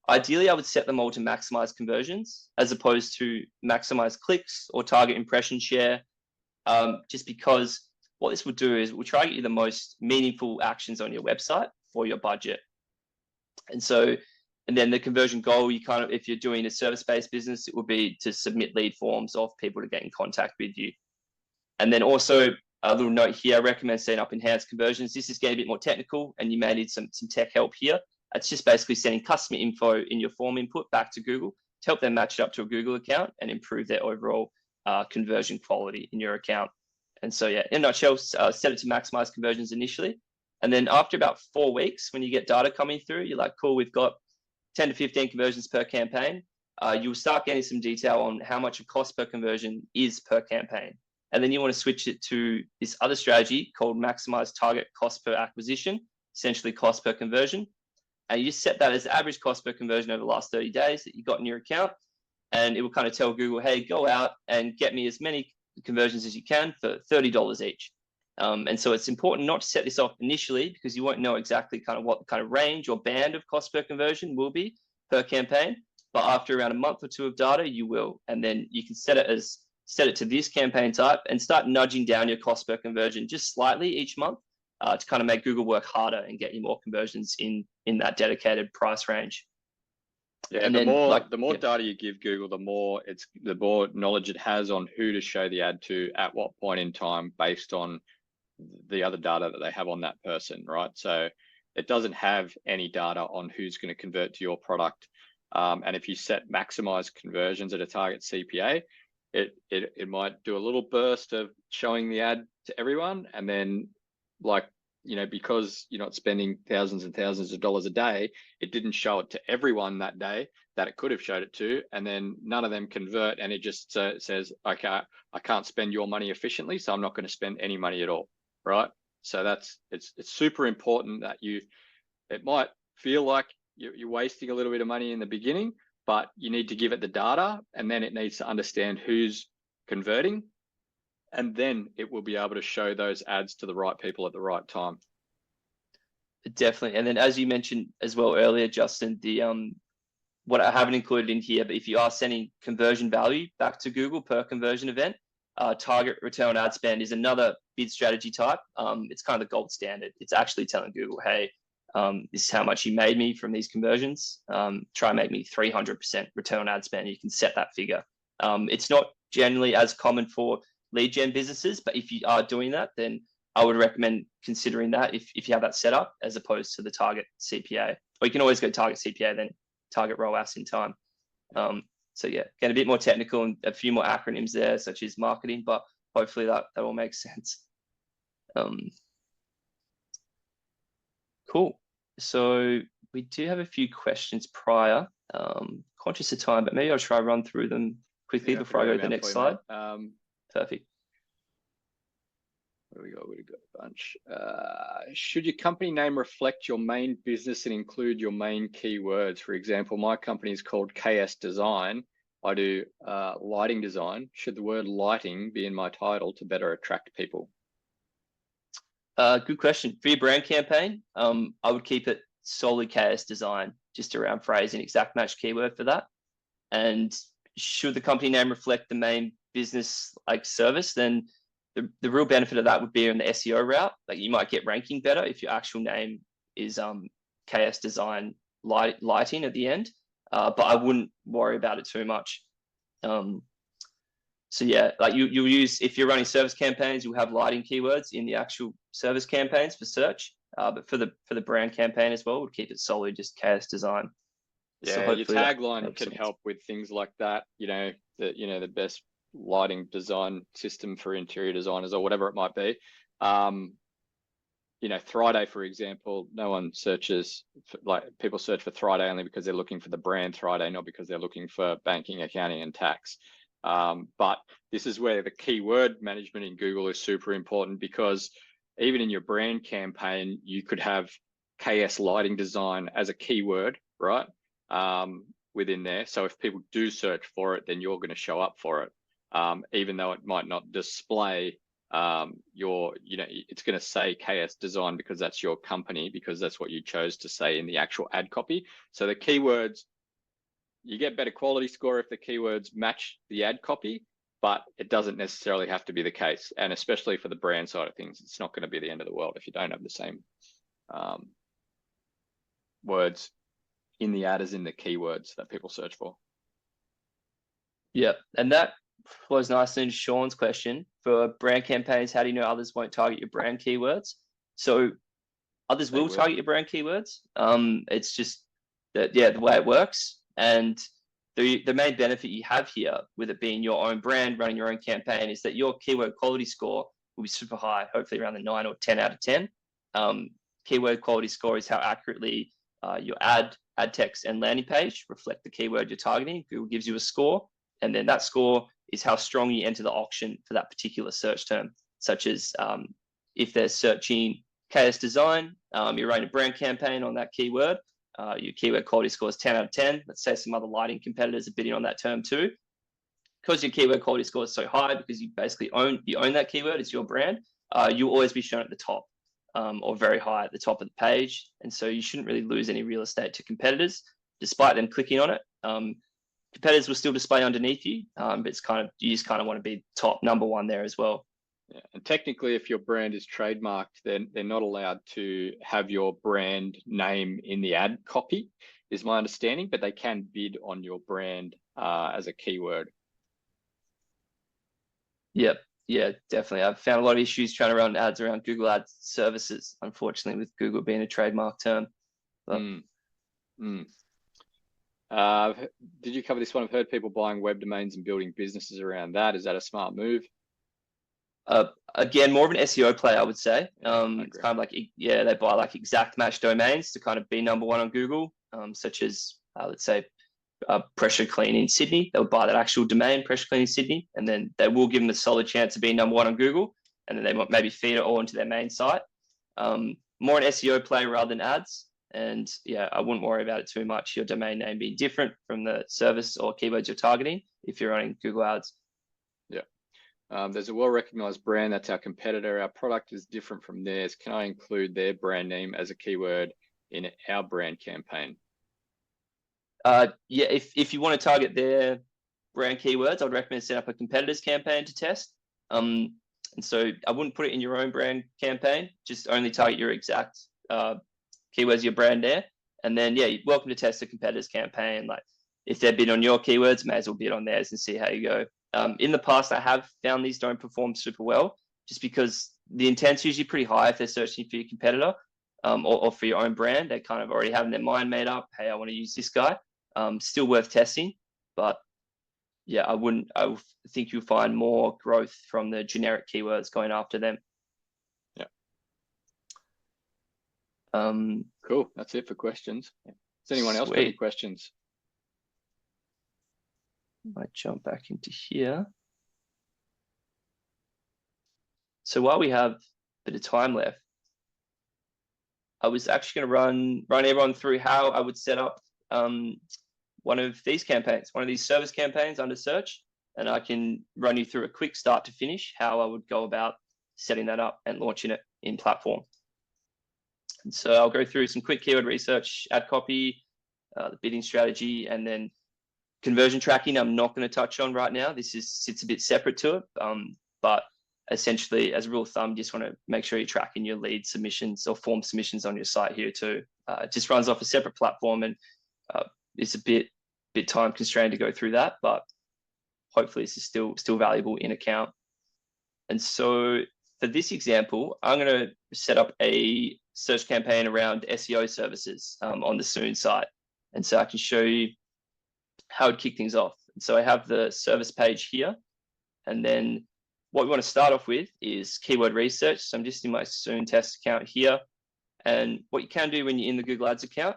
ideally, I would set them all to maximize conversions as opposed to maximize clicks or target impression share, just because what this will do is we'll try to get you the most meaningful actions on your website for your budget. And then the conversion goal, you kind of, if you're doing a service-based business, it would be to submit lead forms of people to get in contact with you. And then also a little note here, I recommend setting up enhanced conversions. This is getting a bit more technical, and you may need some tech help here. It's just basically sending customer info in your form input back to Google to help them match it up to a Google account and improve their overall conversion quality in your account. And so, yeah, in a nutshell, set it to maximize conversions initially. And then after about 4 weeks, when you get data coming through, you're like, cool, we've got 10 to 15 conversions per campaign. You'll start getting some detail on how much a cost per conversion is per campaign. And then you want to switch it to this other strategy called maximize target cost per acquisition, essentially cost per conversion. And you just set that as the average cost per conversion over the last 30 days that you got in your account. And it will kind of tell Google, hey, go out and get me as many conversions as you can for $30 each. And so it's important not to set this off initially, because you won't know exactly kind of what kind of range or band of cost per conversion will be per campaign. But after around a month or 2 of data, you will. And then you can set it to this campaign type and start nudging down your cost per conversion just slightly each month to kind of make Google work harder and get you more conversions in that dedicated price range. Yeah, and the more data you give Google, the more knowledge it has on who to show the ad to at what point in time, based on the other data that they have on that person, right? So it doesn't have any data on who's going to convert to your product. And if you set maximize conversions at a target CPA, it might do a little burst of showing the ad to everyone, and then, like, because you're not spending thousands and thousands of dollars a day, it didn't show it to everyone that day that it could have showed it to, and then none of them convert, and it just says, okay, I can't spend your money efficiently, so I'm not going to spend any money at all, right? So it's super important that it might feel like you're wasting a little bit of money in the beginning, but you need to give it the data, and then it needs to understand who's converting, and then it will be able to show those ads to the right people at the right time. Definitely. And then, as you mentioned as well earlier, Justin, what I haven't included in here, but if you are sending conversion value back to Google per conversion event, target return on ad spend is another bid strategy type. It's kind of the gold standard. It's actually telling Google, hey, this is how much you made me from these conversions. Try and make me 300% return on ad spend. You can set that figure. It's not generally as common for lead gen businesses, but if you are doing that, then I would recommend considering that if you have that set up, as opposed to the target CPA. Or you can always go target CPA, then target ROAS in time. So yeah, get a bit more technical and a few more acronyms there, such as marketing, but hopefully that all makes sense. Cool. So we do have a few questions prior. Conscious of time, but maybe I'll try to run through them quickly before I go to the next slide. Perfect. What do we got? We got a bunch. Should your company name reflect your main business and include your main keywords? For example, my company is called KS Design. I do lighting design. Should the word lighting be in my title to better attract people? Good question. For your brand campaign, I would keep it solely KS Design, just around phrasing, exact match keyword for that. And should the company name reflect the main business like service, then the real benefit of that would be on the SEO route. Like you might get ranking better if your actual name is KS Design lighting at the end. But I wouldn't worry about it too much. So yeah, like you'll use, if you're running service campaigns, you'll have lighting keywords in the actual service campaigns for search. But for the brand campaign as well, we'll keep it solely just KS Design. Yeah, so your tagline could help with things like that. The best lighting design system for interior designers or whatever it might be. Thriday, for example, no one searches people search for Thriday only because they're looking for the brand Thriday, not because they're looking for banking, accounting, and tax. But this is where the keyword management in Google is super important, because even in your brand campaign, you could have KS lighting design as a keyword, right? Within there. So if people do search for it, then you're going to show up for it. Even though it might not display it's going to say KS Design because that's your company, because that's what you chose to say in the actual ad copy. So the keywords, you get better quality score if the keywords match the ad copy, but it doesn't necessarily have to be the case. And especially for the brand side of things, it's not going to be the end of the world if you don't have the same words in the ad as in the keywords that people search for. Yeah, and that flows nicely into Sean's question. For brand campaigns, how do you know others won't target your brand keywords? So others will target your brand keywords. It's just that, the way it works. And the main benefit you have here with it being your own brand, running your own campaign, is that your keyword quality score will be super high, hopefully around the 9 or 10 out of 10. Keyword quality score is how accurately your ad text and landing page reflect the keyword you're targeting. Google gives you a score, and then that score is how strong you enter the auction for that particular search term, such as if they're searching KS Design, you're running a brand campaign on that keyword, your keyword quality score is 10 out of 10. Let's say some other lighting competitors are bidding on that term too. Because your keyword quality score is so high, because you basically own that keyword, it's your brand, you'll always be shown at the top, or very high at the top of the page. And so you shouldn't really lose any real estate to competitors, despite them clicking on it. Competitors will still display underneath you, but you just kind of want to be top number one there as well. Yeah. And technically, if your brand is trademarked, then they're not allowed to have your brand name in the ad copy, is my understanding, but they can bid on your brand as a keyword. Yep. Yeah, definitely. I've found a lot of issues trying to run ads around Google Ads services, unfortunately, with Google being a trademark term. Did you cover this one? I've heard people buying web domains and building businesses around that. Is that a smart move? Again, more of an SEO play, I would say. It's kind of like, they buy like exact match domains to kind of be number one on Google, such as, let's say, Pressure Cleaning Sydney. They'll buy that actual domain, Pressure Cleaning Sydney, and then they will give them a solid chance of being number one on Google, and then they might maybe feed it all into their main site. More an SEO play rather than ads. And I wouldn't worry about it too much. Your domain name being different from the service or keywords you're targeting if you're running Google Ads. Yeah. There's a well-recognized brand that's our competitor. Our product is different from theirs. Can I include their brand name as a keyword in our brand campaign? If you want to target their brand keywords, I'd recommend set up a competitor's campaign to test. And so I wouldn't put it in your own brand campaign. Just only target your exact keywords, your brand there. And then, you're welcome to test a competitor's campaign. Like if they're bidding on your keywords, may as well bid on theirs and see how you go. In the past, I have found these don't perform super well, just because the intent's usually pretty high if they're searching for your competitor or for your own brand. They kind of already have their mind made up. Hey, I want to use this guy. Still worth testing, but I think you'll find more growth from the generic keywords going after them. Yeah. Cool. That's it for questions. Does anyone else got any questions? Might jump back into here. So while we have a bit of time left, I was actually going to run everyone through how I would set up one of these campaigns, one of these service campaigns under search, and I can run you through a quick start to finish, how I would go about setting that up and launching it in platform. And so I'll go through some quick keyword research, ad copy, the bidding strategy, and then conversion tracking. I'm not going to touch on right now. This sits a bit separate to it, but essentially, as a rule of thumb, you just want to make sure you're tracking your lead submissions or form submissions on your site here too. It just runs off a separate platform, and it's a bit time constrained to go through that, but hopefully this is still valuable in account. And so for this example, I'm going to set up a search campaign around SEO services on the Soone site. And so I can show you how I'd kick things off. And so I have the service page here, and then what we want to start off with is keyword research. So I'm just in my Soone test account here. And what you can do when you're in the Google Ads account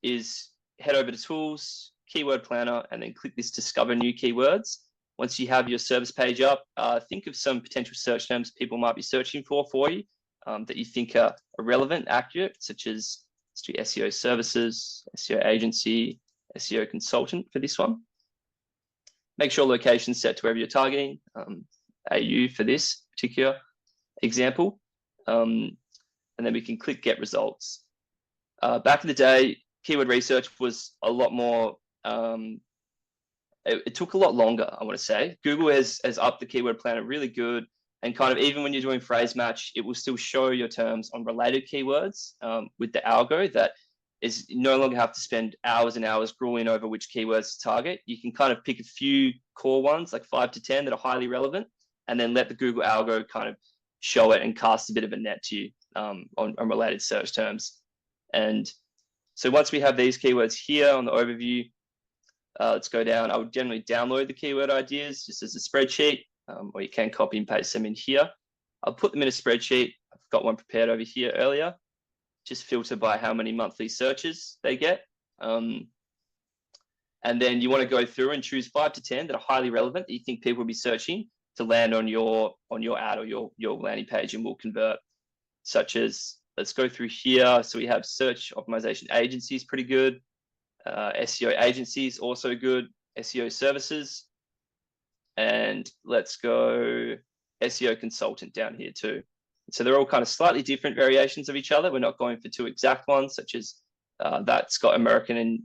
is head over to Tools, Keyword Planner, and then click this Discover New Keywords. Once you have your service page up, think of some potential search terms people might be searching for you that you think are relevant, accurate, such as SEO services, SEO agency, SEO consultant for this one. Make sure location's set to wherever you're targeting, AU for this particular example. And then we can click Get Results. Back in the day, keyword research was a lot more, it took a lot longer, I want to say. Google has upped the keyword planner really good, and kind of even when you're doing phrase match, it will still show your terms on related keywords with the algo that is you no longer have to spend hours and hours grueling over which keywords to target. You can kind of pick a few core ones, like 5 to 10 that are highly relevant, and then let the Google algo kind of show it and cast a bit of a net to you on related search terms. And so once we have these keywords here on the overview, let's go down. I would generally download the keyword ideas just as a spreadsheet, or you can copy and paste them in here. I'll put them in a spreadsheet. I've got one prepared over here earlier. Just filter by how many monthly searches they get. And then you want to go through and choose 5 to 10 that are highly relevant that you think people will be searching to land on your ad or your landing page and will convert, such as, let's go through here. So we have search optimization agencies, pretty good. SEO agencies, also good. SEO services. And let's go SEO consultant down here too. So they're all kind of slightly different variations of each other. We're not going for 2 exact ones, such as that's got American and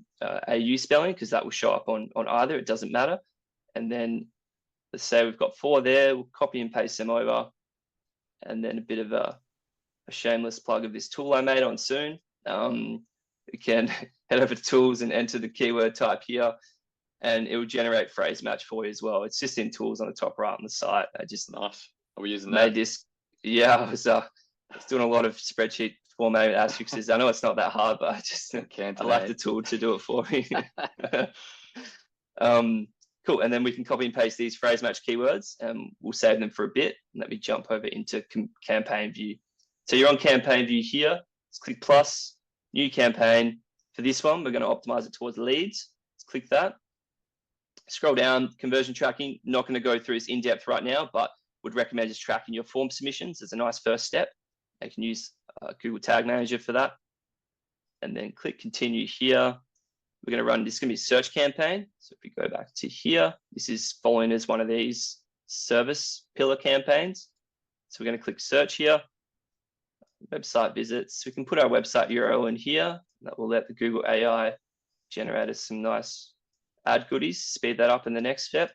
AU spelling, because that will show up on either. It doesn't matter. And then let's say we've got 4 there. We'll copy and paste them over. And then a bit of a shameless plug of this tool I made on Soone. You can head over to Tools and enter the keyword type here, and it will generate phrase match for you as well. It's just in Tools on the top right on the site. I just nice. Are we using made that? this. Yeah, I was doing a lot of spreadsheet formatting with asterisks. I know it's not that hard, but I like the tool to do it for me. Cool. And then we can copy and paste these phrase match keywords, and we'll save them for a bit. And let me jump over into campaign view. So you're on campaign view here. Let's click plus, new campaign. For this one, we're going to optimize it towards leads. Let's click that. Scroll down, conversion tracking. Not going to go through this in depth right now, but would recommend just tracking your form submissions as a nice first step. You can use Google Tag Manager for that. And then click continue here. We're going to run, this is going to be a search campaign. So if we go back to here, this is following as one of these service pillar campaigns. So we're going to click search here, website visits. We can put our website URL in here. That will let the Google AI generate us some nice ad goodies, speed that up in the next step.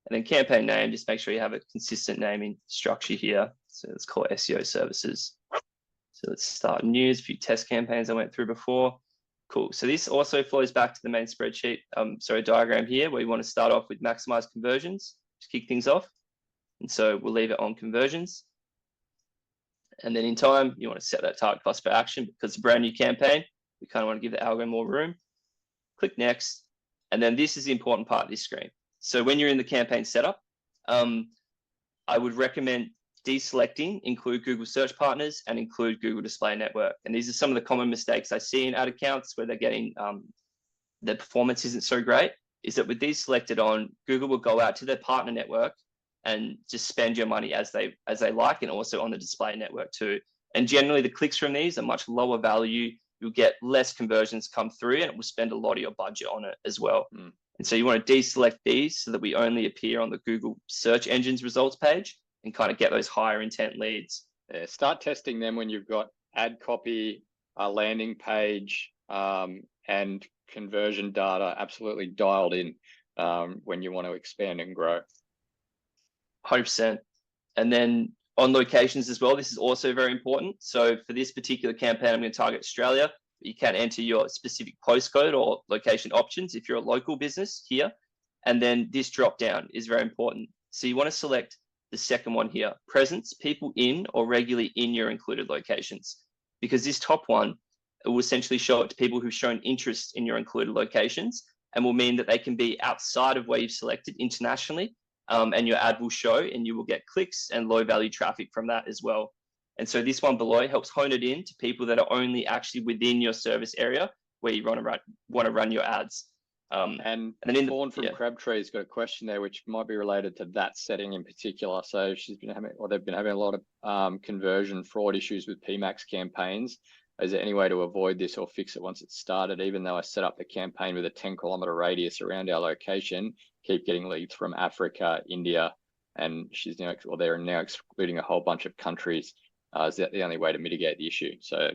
And then campaign name, just make sure you have a consistent naming structure here. So let's call it SEO services. So let's start news, a few test campaigns I went through before. Cool. So this also flows back to the main spreadsheet, diagram here, where we want to start off with maximize conversions to kick things off. And so we'll leave it on conversions. And then in time, you want to set that target cost per action because it's a brand new campaign. We kind of want to give the algo more room. Click next. And then this is the important part of this screen. So when you're in the campaign setup, I would recommend deselecting include Google Search Partners and include Google Display Network. And these are some of the common mistakes I see in ad accounts where they're getting, their performance isn't so great, is that with these selected on, Google will go out to their partner network and just spend your money as they like, and also on the display network too. And generally the clicks from these are much lower value. You'll get less conversions come through, and it will spend a lot of your budget on it as well. And so you want to deselect these so that we only appear on the Google search engine's results page and kind of get those higher intent leads. Yeah, start testing them when you've got ad copy, a landing page, and conversion data absolutely dialed in when you want to expand and grow. 100%. And then on locations as well, this is also very important. So for this particular campaign, I'm going to target Australia. You can enter your specific postcode or location options if you're a local business here. And then this drop down is very important. So you want to select the second one here, presence, people in or regularly in your included locations, because this top one, it will essentially show it to people who've shown interest in your included locations, and will mean that they can be outside of where you've selected internationally, and your ad will show, and you will get clicks and low value traffic from that as well. And so this one below helps hone it in to people that are only actually within your service area where you want to run your ads. And then Fawn from Crabtree's got a question there, which might be related to that setting in particular. So they've been having a lot of conversion fraud issues with PMAX campaigns. Is there any way to avoid this or fix it once it's started? Even though I set up the campaign with a 10-kilometer radius around our location, keep getting leads from Africa, India, and they're now excluding a whole bunch of countries. Is that the only way to mitigate the issue? So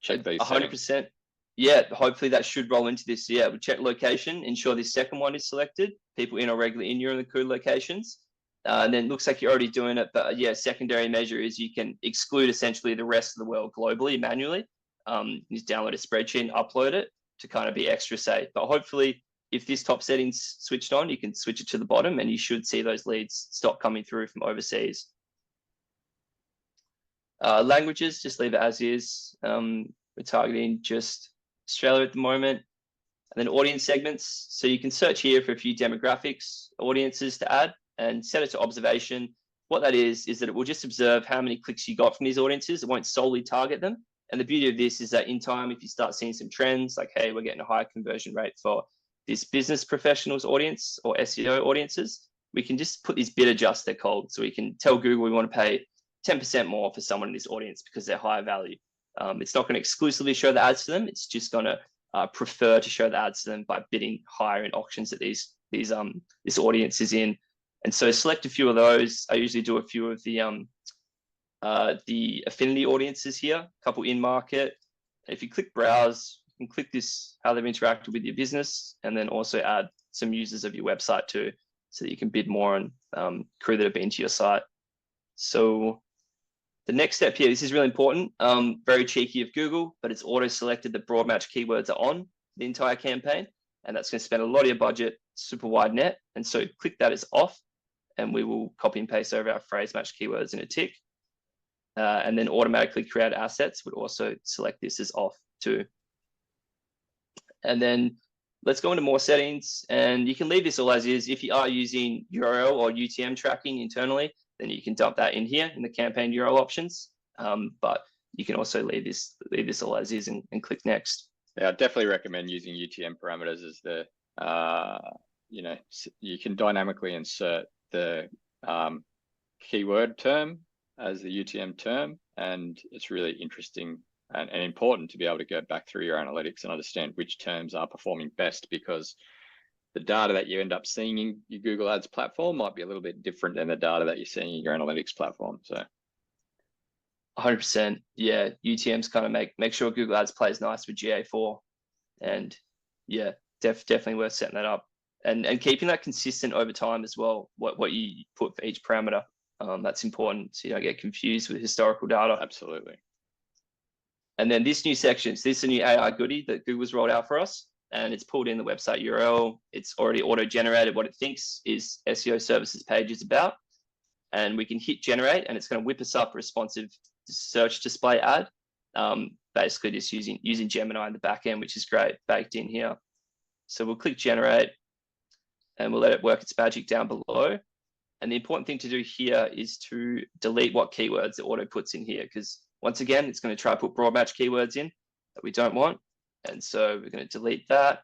check these 100%. Yeah, hopefully that should roll into this. Yeah, we'll check location, ensure this second one is selected, people in or regularly in your included locations. And then it looks like you're already doing it, but yeah, secondary measure is you can exclude essentially the rest of the world globally manually. You just download a spreadsheet and upload it to kind of be extra safe. But hopefully, if this top setting's switched on, you can switch it to the bottom, and you should see those leads stop coming through from overseas. Languages, just leave it as is. We're targeting just Australia at the moment. And then audience segments. So you can search here for a few demographics, audiences to add, and set it to observation. What that is that it will just observe how many clicks you got from these audiences. It won't solely target them. And the beauty of this is that in time, if you start seeing some trends, like, hey, we're getting a higher conversion rate for this business professionals audience or SEO audiences, we can just put this bid adjust, they're called. So we can tell Google we want to pay 10% more for someone in this audience because they're higher value. It's not going to exclusively show the ads to them. It's just going to prefer to show the ads to them by bidding higher in auctions that this audience is in. And so select a few of those. I usually do a few of the affinity audiences here, a couple in market. If you click browse, you can click this, how they've interacted with your business, and then also add some users of your website too, so that you can bid more on crew that have been to your site. So the next step here, this is really important, very cheeky of Google, but it's auto-selected that broad match keywords are on the entire campaign, and that's going to spend a lot of your budget, super wide net. And so click that as off, and we will copy and paste over our phrase match keywords in a tick. And then automatically create assets would also select this as off too. And then let's go into more settings, and you can leave this all as is. If you are using URL or UTM tracking internally, then you can dump that in here in the campaign URL options. But you can also leave this all as is and click next. Yeah, I definitely recommend using UTM parameters as the, you can dynamically insert the keyword term as the UTM term, and it's really interesting and important to be able to go back through your analytics and understand which terms are performing best, because the data that you end up seeing in your Google Ads platform might be a little bit different than the data that you're seeing in your analytics platform. So 100%. Yeah, UTM's kind of make sure Google Ads plays nice with GA4. And yeah, definitely worth setting that up. And keeping that consistent over time as well, what you put for each parameter. That's important, so you don't get confused with historical data. Absolutely. And then this new section, so this is a new AI goodie that Google's rolled out for us, and it's pulled in the website URL. It's already auto-generated what it thinks is SEO services page is about. And we can hit generate, and it's going to whip us up a responsive search display ad. Basically just using Gemini in the back end, which is great, baked in here. So we'll click generate, and we'll let it work its magic down below. And the important thing to do here is to delete what keywords the auto puts in here, because once again, it's going to try to put broad match keywords in that we don't want. And so we're going to delete that.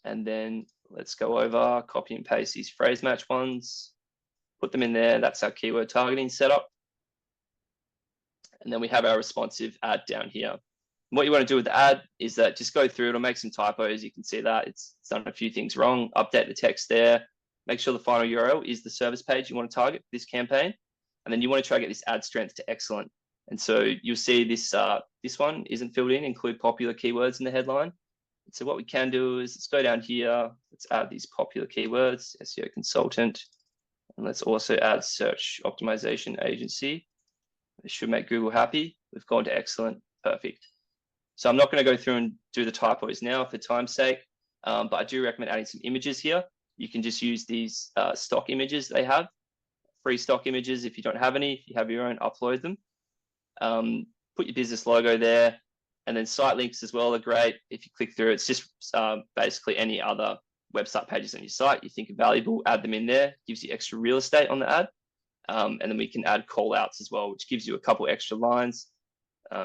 And then let's go over, copy and paste these phrase match ones. put them in there. That's our keyword targeting setup. And then we have our responsive ad down here. What you want to do with the ad is that just go through, it'll make some typos. You can see that it's done a few things wrong. Update the text there. Make sure the final URL is the service page you want to target for this campaign. And then you want to try to get this ad strength to excellent. And so you'll see this this one isn't filled in, include popular keywords in the headline. So what we can do is let's go down here. Let's add these popular keywords, SEO consultant, and let's also add search optimization agency. This should make Google happy. We've gone to excellent, perfect. So I'm not going to go through and do the typos now for time's sake, but I do recommend adding some images here. You can just use these stock images they have, free stock images. If you don't have any, if you have your own, upload them. Put your business logo there, and then site links as well are great. If you click through, it's just basically any other website pages on your site you think are valuable, add them in there, gives you extra real estate on the ad. And then we can add call outs as well, which gives you a couple extra lines.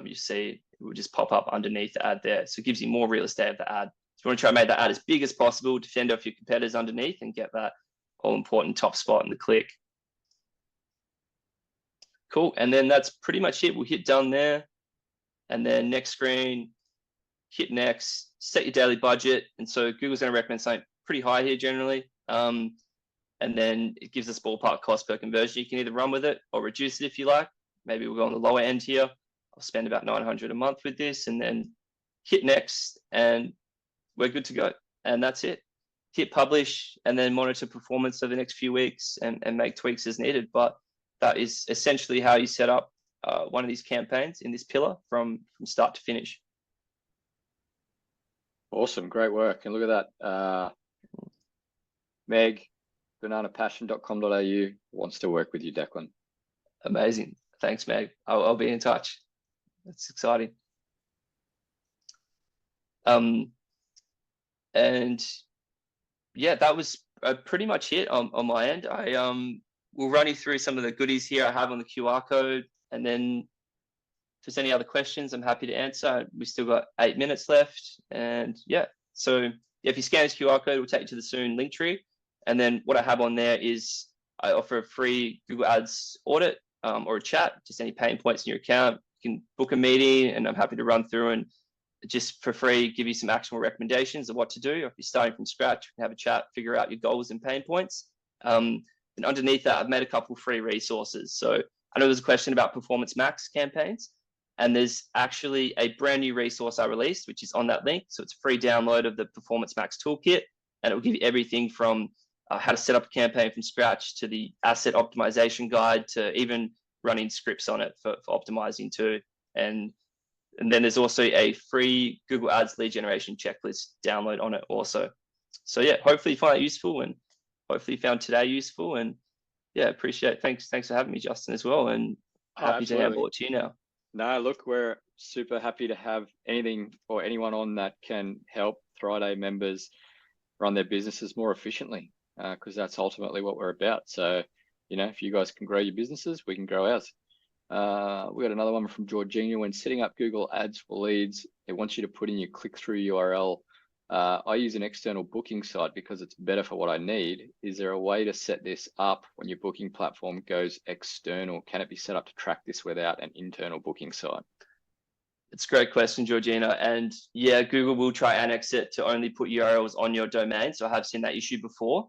You see, it will just pop up underneath the ad there. So it gives you more real estate of the ad. So you want to try and make that ad as big as possible, defend off your competitors underneath and get that all important top spot in the click. Cool, and then that's pretty much it. We'll hit done there. And then next screen, hit next, set your daily budget. And so Google's going to recommend something pretty high here generally. And then it gives us ballpark cost per conversion. You can either run with it or reduce it if you like. Maybe we'll go on the lower end here. I'll spend about $900 a month with this, and then hit next, and we're good to go. And that's it. Hit publish, and then monitor performance over the next few weeks and make tweaks as needed. But that is essentially how you set up one of these campaigns in this pillar from start to finish. Awesome, great work. And look at that. Meg, bananapassion.com.au wants to work with you, Declan. Amazing. Thanks, Meg. I'll be in touch. That's exciting. And yeah, that was pretty much it on my end. I will run you through some of the goodies here I have on the QR code, and then if there's any other questions, I'm happy to answer. We still got 8 minutes left, and yeah. So if you scan this QR code, it will take you to the Soone link tree. And then what I have on there is I offer a free Google Ads audit or a chat, just any pain points in your account. You can book a meeting, and I'm happy to run through and just for free give you some actionable recommendations of what to do. If you're starting from scratch, we can have a chat, figure out your goals and pain points. And underneath that, I've made a couple free resources. So I know there's a question about Performance Max campaigns, and there's actually a brand new resource I released, which is on that link. So it's a free download of the Performance Max toolkit, and it will give you everything from how to set up a campaign from scratch to the asset optimization guide to even running scripts on it for optimizing too. And then there's also a free Google Ads lead generation checklist download on it also. So yeah, hopefully you find it useful, and hopefully you found today useful. And yeah, appreciate it. Thanks for having me, Justin, as well. And happy to handle it to you now. No, look, we're super happy to have anything or anyone on that can help Thriday members run their businesses more efficiently, because that's ultimately what we're about. So, you know, if you guys can grow your businesses, we can grow ours. We got another one from Georgina. When setting up Google Ads for leads, it wants you to put in your click-through URL. I use an external booking site because it's better for what I need. Is there a way to set this up when your booking platform goes external? Can it be set up to track this without an internal booking site? It's a great question, Georgina. And yeah, Google will try annex it to only put URLs on your domain. So I have seen that issue before.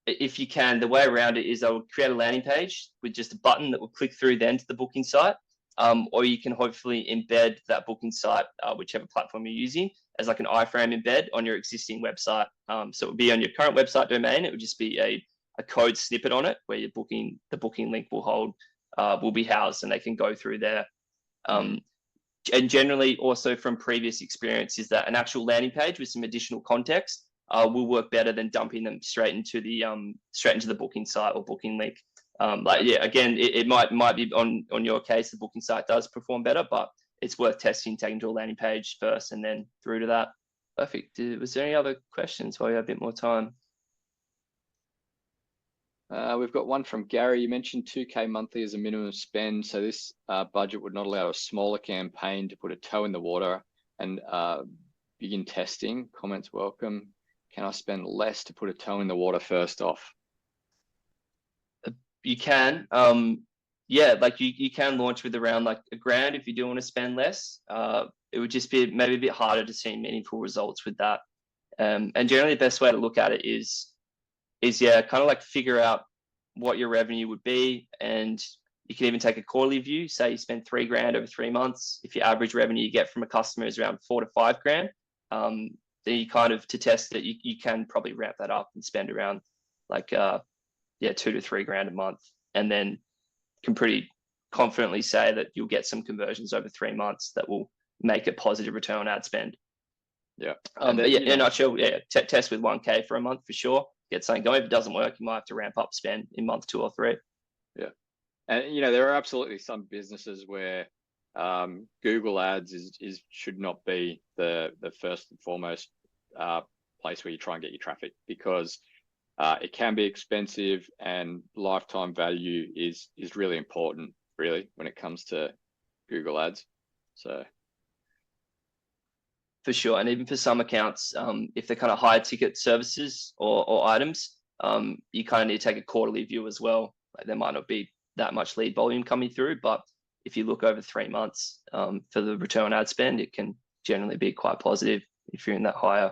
If you can, the way around it is I will create a landing page with just a button that will click through then to the booking site. Or you can hopefully embed that booking site, whichever platform you're using, as like an iframe embed on your existing website. So it would be on your current website domain. It would just be a code snippet on it where the booking link will be housed, and they can go through there. And generally also from previous experience is that an actual landing page with some additional context will work better than dumping them straight into the booking site or booking link. Again, it might be on your case, the booking site does perform better, but it's worth testing, taking to a landing page first and then through to that. Perfect. Was there any other questions while you have a bit more time? We've got one from Gary. You mentioned 2K monthly as a minimum spend. So this budget would not allow a smaller campaign to put a toe in the water and begin testing. Comments welcome. Can I spend less to put a toe in the water first off? you can. Yeah, like you can launch with around like $1,000 if you do want to spend less. It would just be maybe a bit harder to see meaningful results with that. And generally the best way to look at it is yeah, kind of like figure out what your revenue would be. And you can even take a quarterly view. Say you spend $3,000 over 3 months. If your average revenue you get from a customer is around $4,000 to $5,000, then you kind of, to test it, you can probably ramp that up and spend around like $2,000 to $3,000 a month, and then can pretty confidently say that you'll get some conversions over 3 months that will make a positive return on ad spend. Yeah. But yeah, in a nutshell, yeah, test with $1,000 for a month for sure. Get something going. If it doesn't work, you might have to ramp up spend in month 2 or 3. Yeah. And there are absolutely some businesses where Google Ads should not be the first and foremost place where you try and get your traffic, because it can be expensive, and lifetime value is really important, really, when it comes to Google Ads. So for sure. And even for some accounts, if they're kind of higher ticket services or items, you kind of need to take a quarterly view as well. Like there might not be that much lead volume coming through, but if you look over 3 months for the return on ad spend, it can generally be quite positive if you're in that higher,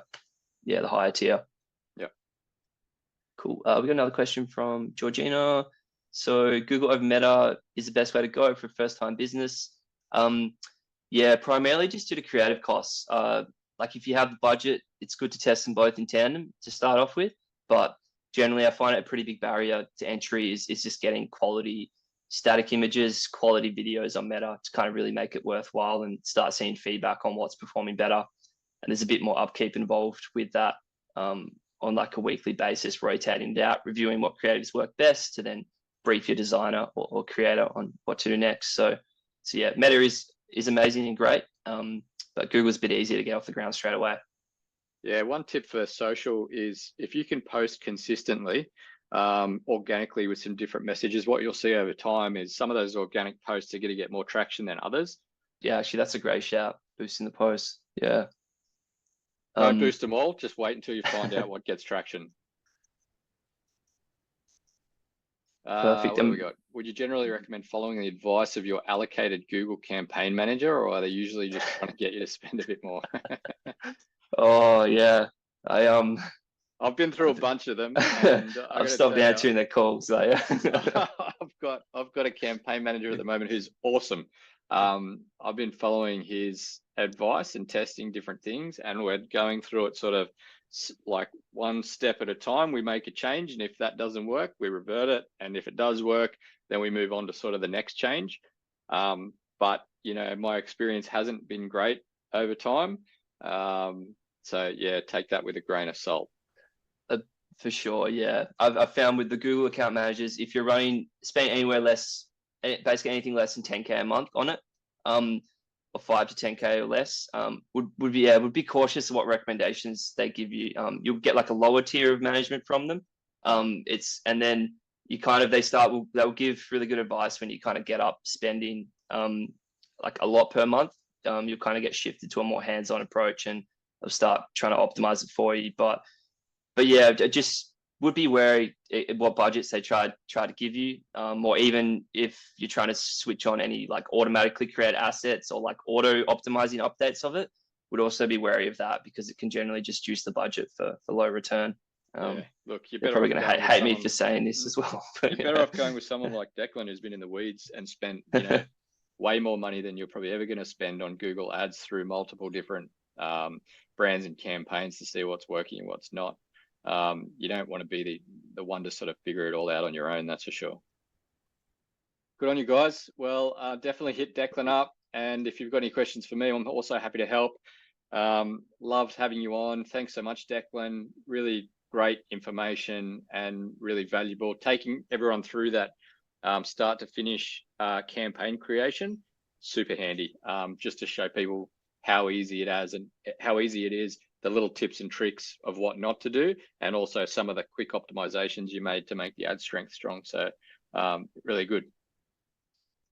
the higher tier. Yeah. Cool. We got another question from Georgina. So Google over Meta is the best way to go for first-time business. Yeah, primarily just due to creative costs. Like if you have the budget, it's good to test them both in tandem to start off with. But generally, I find it a pretty big barrier to entry is just getting quality static images, quality videos on Meta to kind of really make it worthwhile and start seeing feedback on what's performing better. And there's a bit more upkeep involved with that on like a weekly basis, rotating it out, reviewing what creatives work best to then brief your designer or creator on what to do next. So yeah, Meta is amazing and great, but Google's a bit easier to get off the ground straight away. Yeah, one tip for social is if you can post consistently, organically with some different messages, what you'll see over time is some of those organic posts are going to get more traction than others. Yeah, actually, that's a great shout, boosting the posts. Yeah. Don't boost them all, just wait until you find out what gets traction. Perfect. What do we got? Would you generally recommend following the advice of your allocated Google Campaign Manager, or are they usually just trying to get you to spend a bit more? Oh yeah, I've been through a bunch of them, and I've stopped answering their calls. So, yeah. I've got a campaign manager at the moment who's awesome. I've been following his advice and testing different things, and we're going through it sort of like one step at a time. We make a change, and if that doesn't work, we revert it, and if it does work, then we move on to sort of the next change. But my experience hasn't been great over time, so yeah, take that with a grain of salt. For sure, yeah. I've found with the Google account managers, if you're spending anywhere less, basically anything less than 10K a month on it, or 5 to 10K or less, would be cautious of what recommendations they give you. You'll get like a lower tier of management from them. And then they'll give really good advice when you kind of get up spending like a lot per month. You'll kind of get shifted to a more hands-on approach, and they'll start trying to optimize it for you. But yeah, just would be wary what budgets they try to give you, or even if you're trying to switch on any like automatically create assets or like auto optimizing updates of it, would also be wary of that, because it can generally just juice the budget for low return. Look, you're probably going to hate me for saying this as well. But you're better off going with someone like Declan, who's been in the weeds and spent way more money than you're probably ever going to spend on Google Ads through multiple different brands and campaigns to see what's working and what's not. You don't want to be the one to sort of figure it all out on your own, that's for sure. Good on you guys. Well, definitely hit Declan up, and if you've got any questions for me, I'm also happy to help. Loved having you on. Thanks so much, Declan. Really great information and really valuable, taking everyone through that start to finish campaign creation. Super handy, just to show people how easy it is, the little tips and tricks of what not to do, and also some of the quick optimizations you made to make the ad strength strong. So really good.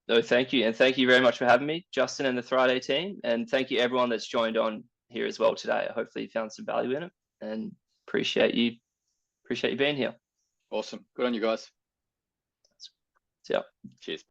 No, thank you. And thank you very much for having me, Justin and the Thriday team. And thank you everyone that's joined on here as well today. Hopefully you found some value in it, and appreciate you being here. Awesome. Good on you guys. Yeah. Cheers.